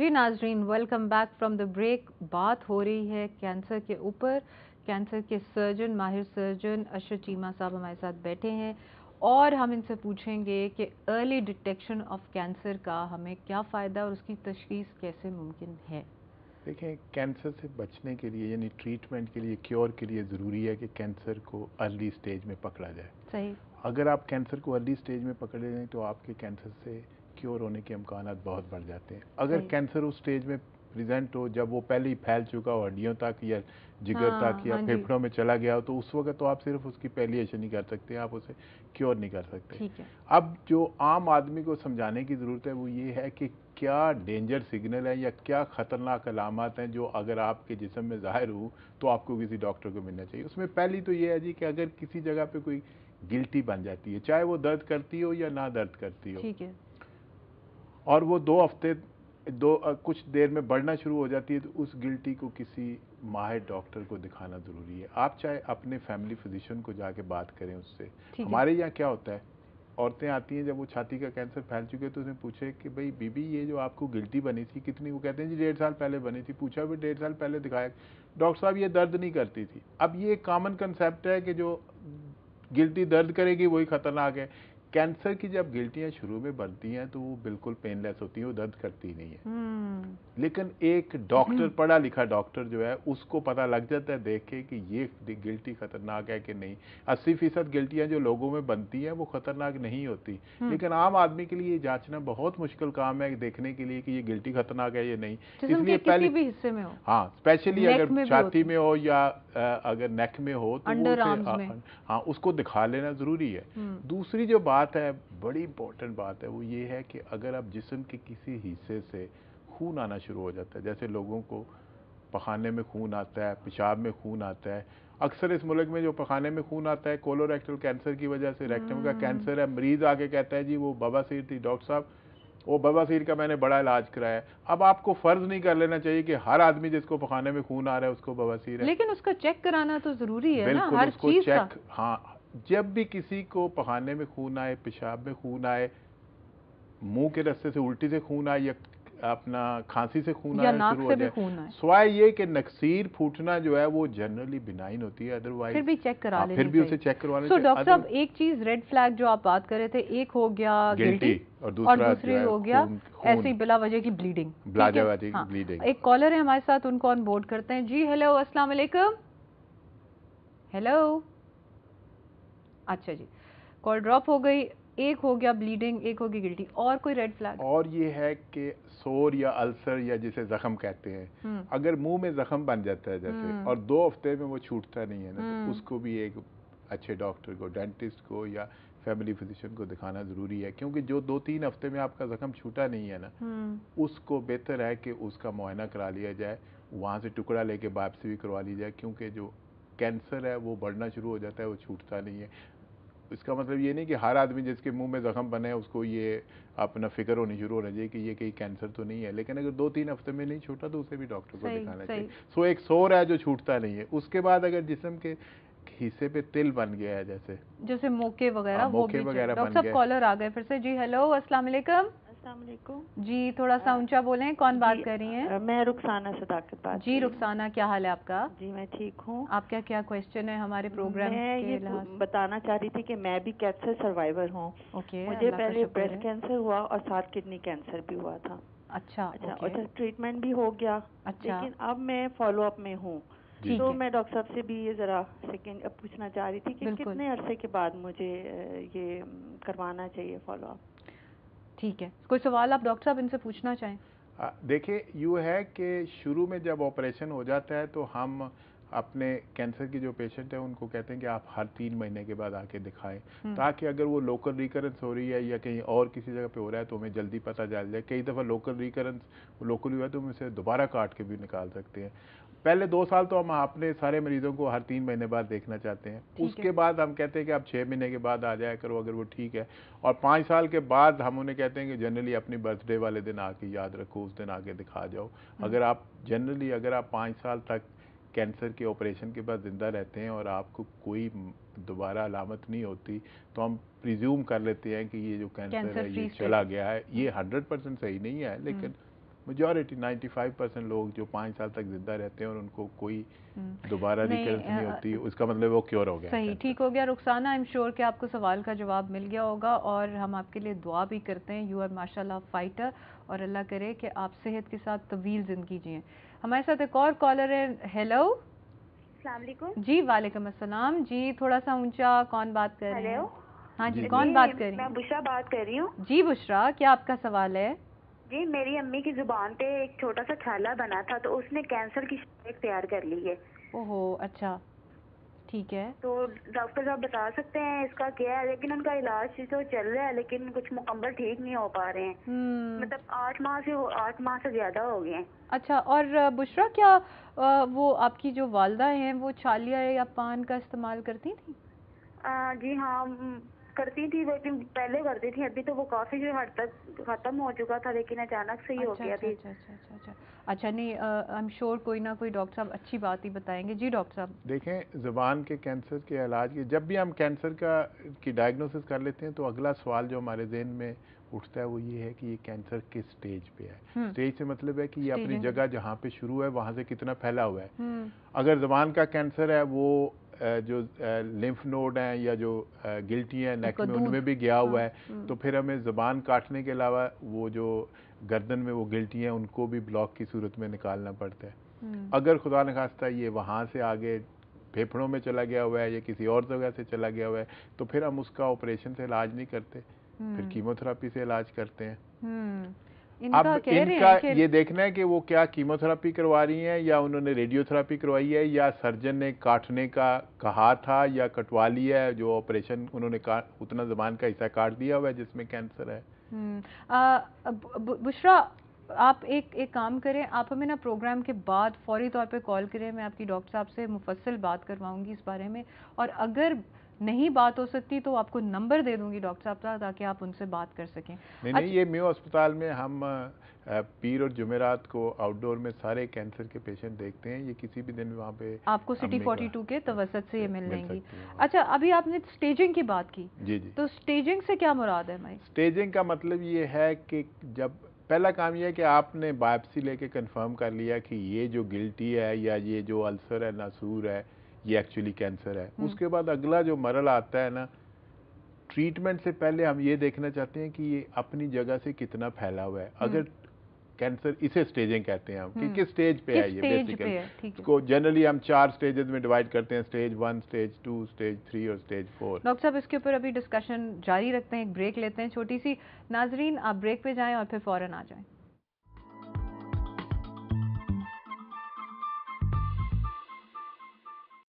जी नाजरीन, welcome back from the break. बात हो रही है कैंसर के ऊपर। कैंसर के सर्जन, माहिर सर्जन अशर चीमा साहब हमारे साथ बैठे हैं और हम इनसे पूछेंगे कि अर्ली डिटेक्शन ऑफ कैंसर का हमें क्या फ़ायदा और उसकी तशखीस कैसे मुमकिन है। देखें, कैंसर से बचने के लिए यानी ट्रीटमेंट के लिए, क्योर के लिए ज़रूरी है कि कैंसर को अर्ली स्टेज में पकड़ा जाए। सही। अगर आप कैंसर को अर्ली स्टेज में पकड़ लें तो आपके कैंसर से क्योर होने के इम्कान बहुत बढ़ जाते हैं। अगर कैंसर उस स्टेज में प्रेजेंट हो जब वो पहले ही फैल चुका हो हड्डियों तक या जिगर तक या फेफड़ों में चला गया हो, तो उस वक्त तो आप सिर्फ उसकी पैलिएशन ही कर सकते हैं, आप उसे क्योर नहीं कर सकते। ठीक है। अब जो आम आदमी को समझाने की ज़रूरत है वो ये है कि क्या डेंजर सिग्नल है या क्या ख़तरनाक अलामत हैं जो अगर आपके जिस्म में ज़ाहिर हो तो आपको किसी डॉक्टर को मिलना चाहिए। उसमें पहली तो ये है जी कि अगर किसी जगह पे कोई गिल्टी बन जाती है, चाहे वो दर्द करती हो या ना दर्द करती हो, ठीक है, और वो 2 हफ्ते कुछ देर में बढ़ना शुरू हो जाती है, तो उस गिल्टी को किसी माहिर डॉक्टर को दिखाना ज़रूरी है। आप चाहे अपने फैमिली फिजिशियन को जाके बात करें उससे। हमारे यहाँ क्या होता है, औरतें आती हैं जब वो छाती का कैंसर फैल चुके तो उसने पूछे कि भाई बीबी ये जो आपको गिल्टी बनी थी कितनी, वो कहते हैं जी 1.5 साल पहले बनी थी। पूछा भी 1.5 साल पहले दिखाया, डॉक्टर साहब ये दर्द नहीं करती थी। अब ये कॉमन कंसेप्ट है कि जो गिल्टी दर्द करेगी वही खतरनाक है। कैंसर की जब गिल्टियां शुरू में बनती हैं तो वो बिल्कुल पेनलेस होती हैं, वो दर्द करती नहीं है। लेकिन एक डॉक्टर, पढ़ा लिखा डॉक्टर जो है, उसको पता लग जाता है देख के कि ये गिल्टी खतरनाक है कि नहीं। 80% गिल्टियां जो लोगों में बनती हैं वो खतरनाक नहीं होती, लेकिन आम आदमी के लिए जांचना बहुत मुश्किल काम है देखने के लिए कि ये गिल्टी खतरनाक है या नहीं। इसलिए पहले किसी भी हिस्से में हो, हाँ, स्पेशली अगर छाती में हो या अगर नेक में हो तो वो उसे हाँ उसको दिखा लेना जरूरी है। दूसरी जो बात है, बड़ी इंपॉर्टेंट बात है, वो ये है कि अगर आप जिस्म के किसी हिस्से से खून आना शुरू हो जाता है, जैसे लोगों को पखाने में खून आता है, पेशाब में खून आता है। अक्सर इस मुल्क में जो पखाने में खून आता है कोलोरेक्टल कैंसर की वजह से, रेक्टम का कैंसर है। मरीज आके कहता है जी वो बवासीर थी डॉक्टर साहब, वो बवासीर का मैंने बड़ा इलाज कराया। अब आपको फर्ज नहीं कर लेना चाहिए कि हर आदमी जिसको पखाने में खून आ रहा है उसको बवासीर है, लेकिन उसका चेक कराना तो जरूरी है बिल्कुल ना, हर उसको चीज चेक। का। हाँ, जब भी किसी को पखाने में खून आए, पेशाब में खून आए, मुंह के रास्ते से उल्टी से खून आए या अपना खांसी से खून आना शुरू हो जाए, स्वाय ये कि नक्सीर फूटना जो है वो जनरली बिनाइन होती है, अदरवाइज फिर भी चेक करा लेना फिर भी उसे चेक करवाना चाहिए। डॉक्टर साहब, एक चीज रेड फ्लैग जो आप बात कर रहे थे, एक हो गया गिल्टी और दूसरी हो गया ऐसी बिला वजह की ब्लीडिंग। ब्लीडिंग। एक कॉलर है हमारे साथ, उनको ऑन बोर्ड करते हैं। जी हेलो, अस्सलाम वालेकुम। हेलो, अच्छा जी, कॉल ड्रॉप हो गई। एक हो गया ब्लीडिंग, एक होगी गिल्टी, और कोई रेड फ्लैग? और ये है कि सोर या अल्सर या जिसे जख्म कहते हैं, अगर मुंह में जख्म बन जाता है जैसे और 2 हफ्ते में वो छूटता नहीं है ना, तो उसको भी एक अच्छे डॉक्टर को, डेंटिस्ट को या फैमिली फिजिशियन को दिखाना ज़रूरी है। क्योंकि जो 2-3 हफ्ते में आपका जख्म छूटा नहीं है ना, उसको बेहतर है कि उसका मुआयना करा लिया जाए, वहाँ से टुकड़ा लेके वापसी भी करवा ली जाए। क्योंकि जो कैंसर है वो बढ़ना शुरू हो जाता है, वो छूटता नहीं है। इसका मतलब ये नहीं कि हर आदमी जिसके मुंह में जख्म बने उसको ये अपना फिक्र होनी शुरू होना चाहिए कि ये कहीं कैंसर तो नहीं है, लेकिन अगर 2-3 हफ्ते में नहीं छूटा तो उसे भी डॉक्टर को दिखाना चाहिए। सो एक सोर है जो छूटता नहीं है। उसके बाद अगर जिस्म के हिस्से पे तिल बन गया है, जैसे मोके वगैरह, मोके वगैरह बन गए। कॉलर आ गए फिर से। जी हेलो, अस्सलाम वालेकुम। जी थोड़ा सा ऊंचा बोलें, कौन बात कर रही हैं? मैं रुखसाना सदाकत बात। जी रुखसाना, क्या हाल है आपका? जी मैं ठीक हूँ। आपका क्या क्वेश्चन है हमारे प्रोग्राम मैं के ये बताना चाह रही थी कि मैं भी कैंसर सर्वाइवर हूँ। मुझे पहले ब्रेस्ट कैंसर हुआ और साथ किडनी कैंसर भी हुआ था। अच्छा, और ट्रीटमेंट भी हो गया। लेकिन अब मैं फॉलो अप में हूँ, तो मैं डॉक्टर साहब से भी ये जरा सेकंड पूछना चाह रही थी कि कितने अरसे के बाद मुझे ये करवाना चाहिए फॉलो अप। ठीक है, कोई सवाल आप डॉक्टर साहब इनसे पूछना चाहें? देखिए, यूँ है कि शुरू में जब ऑपरेशन हो जाता है तो हम अपने कैंसर के जो पेशेंट हैं उनको कहते हैं कि आप हर 3 महीने के बाद आके दिखाएं, ताकि अगर वो लोकल रिकरेंस हो रही है या कहीं और किसी जगह पे हो रहा है तो हमें जल्दी पता चल जाए। कई दफ़ा लोकल रिकरेंस लोकल हुआ तो हम इसे दोबारा काट के भी निकाल सकते हैं। पहले 2 साल तो हम अपने सारे मरीजों को हर 3 महीने बाद देखना चाहते हैं। उसके बाद हम कहते हैं कि आप 6 महीने के बाद आ जाया करो अगर वो ठीक है। और 5 साल के बाद हम उन्हें कहते हैं कि जनरली अपनी बर्थडे वाले दिन आके याद रखो, उस दिन आके दिखा जाओ। अगर आप जनरली अगर आप 5 साल तक कैंसर के ऑपरेशन के बाद ज़िंदा रहते हैं और आपको कोई दोबारा अलामत नहीं होती, तो हम प्रिज्यूम कर लेते हैं कि ये जो कैंसर है ये चला गया है। ये 100% सही नहीं है, लेकिन मेजॉरिटी 95% लोग जो 5 साल तक जिंदा रहते हैं और उनको कोई दोबारा रिकरेंस नहीं होती, उसका मतलब वो क्योर हो गया, सही, ठीक हो गया। रुखसाना, आई एम श्योर कि आपको सवाल का जवाब मिल गया होगा और हम आपके लिए दुआ भी करते हैं। यू आर माशाल्लाह फाइटर और अल्लाह करे कि आप सेहत के साथ तवील ज़िंदगी जिएँ। हमारे साथ एक और कॉलर है। हेलो, अस्सलाम वालेकुम। जी वालेकुम अस्सलाम। जी थोड़ा सा ऊंचा, कौन बात कर रहे हैं? हाँ जी, कौन बात कर रही हैं? मैं बुशरा बात कर रही हूँ। जी बुशरा, क्या आपका सवाल है? जी, मेरी अम्मी की जुबान पे एक छोटा सा छाला बना था, तो उसने कैंसर की शिकायत तैयार कर ली है। ओहो, अच्छा, ठीक है। तो डॉक्टर साहब बता सकते हैं इसका क्या है? लेकिन उनका इलाज तो चल रहा है, लेकिन कुछ मुकम्मल ठीक नहीं हो पा रहे हैं। मतलब 8 माह से ज्यादा हो गए हैं। अच्छा, और बुशरा क्या वो आपकी जो वालदा हैं वो छालिया या पान का इस्तेमाल करती थी? जी हाँ, करती थी, लेकिन पहले करती थी। अभी तो वो काफी जो हद तक खत्म हो चुका था, लेकिन अचानक से ही हो गया। अच्छा, नहीं, आई एम श्योर कोई ना कोई डॉक्टर साहब अच्छी बात ही बताएंगे। जी डॉक्टर साहब। देखें, ज़ुबान के कैंसर के इलाज के, जब भी हम कैंसर की डायग्नोसिस कर लेते हैं तो अगला सवाल जो हमारे जहन में उठता है वो ये है कि ये कैंसर किस स्टेज पे है। स्टेज से मतलब है कि ये अपनी जगह जहाँ पे शुरू है वहाँ से कितना फैला हुआ है। अगर ज़ुबान का कैंसर है वो जो लिम्फ नोड हैं या जो गिल्टी हैं नेक में, उनमें भी गया हुआ है, तो फिर हमें ज़ुबान काटने के अलावा वो जो गर्दन में वो गिल्टी हैं उनको भी ब्लॉक की सूरत में निकालना पड़ता है। अगर खुदा न खास्ता ये वहाँ से आगे फेफड़ों में चला गया हुआ है या किसी और जगह से चला गया हुआ है, तो फिर हम उसका ऑपरेशन से इलाज नहीं करते, फिर कीमोथेरेपी से इलाज करते हैं। अब इनका ये देखना है कि वो क्या कीमोथेरेपी करवा रही हैं या उन्होंने रेडियोथेरेपी करवाई है या सर्जन ने काटने का कहा था या कटवा लिया है, जो ऑपरेशन उन्होंने उतना ज़ुबान का हिस्सा काट दिया हुआ है जिसमें कैंसर है। बुशरा, आप एक काम करें, आप हमें ना प्रोग्राम के बाद फौरी तौर पे कॉल करें। मैं आपकी डॉक्टर साहब से मुफस्सिल बात करवाऊंगी इस बारे में, और अगर नहीं बात हो सकती तो आपको नंबर दे दूंगी डॉक्टर साहब का, ताकि आप उनसे बात कर सकें। नहीं, ये मेयो अस्पताल में हम पीर और जुमेरात को आउटडोर में सारे कैंसर के पेशेंट देखते हैं। ये किसी भी दिन वहाँ पे आपको सिटी 42 के तवसत से ये मिल लेंगी। अच्छा, अभी आपने स्टेजिंग की बात की। जी, तो स्टेजिंग से क्या मुराद है भाई? स्टेजिंग का मतलब ये है कि जब पहला काम ये है कि आपने बायोप्सी लेके कंफर्म कर लिया कि ये जो गिल्टी है या ये जो अल्सर है, नासूर है, ये एक्चुअली कैंसर है। उसके बाद अगला जो मरला आता है ना, ट्रीटमेंट से पहले हम ये देखना चाहते हैं कि ये अपनी जगह से कितना फैला हुआ है। अगर कैंसर, इसे स्टेजिंग कहते हैं हम, कि किस स्टेज पे है ये बेसिकली। इसको जनरली हम 4 स्टेजेस में डिवाइड करते हैं, स्टेज 1, स्टेज 2, स्टेज 3 और स्टेज 4। डॉक्टर साहब, इसके ऊपर अभी डिस्कशन जारी रखते हैं, एक ब्रेक लेते हैं छोटी सी। नाजरीन, आप ब्रेक पे जाएं और फिर फौरन आ जाएं।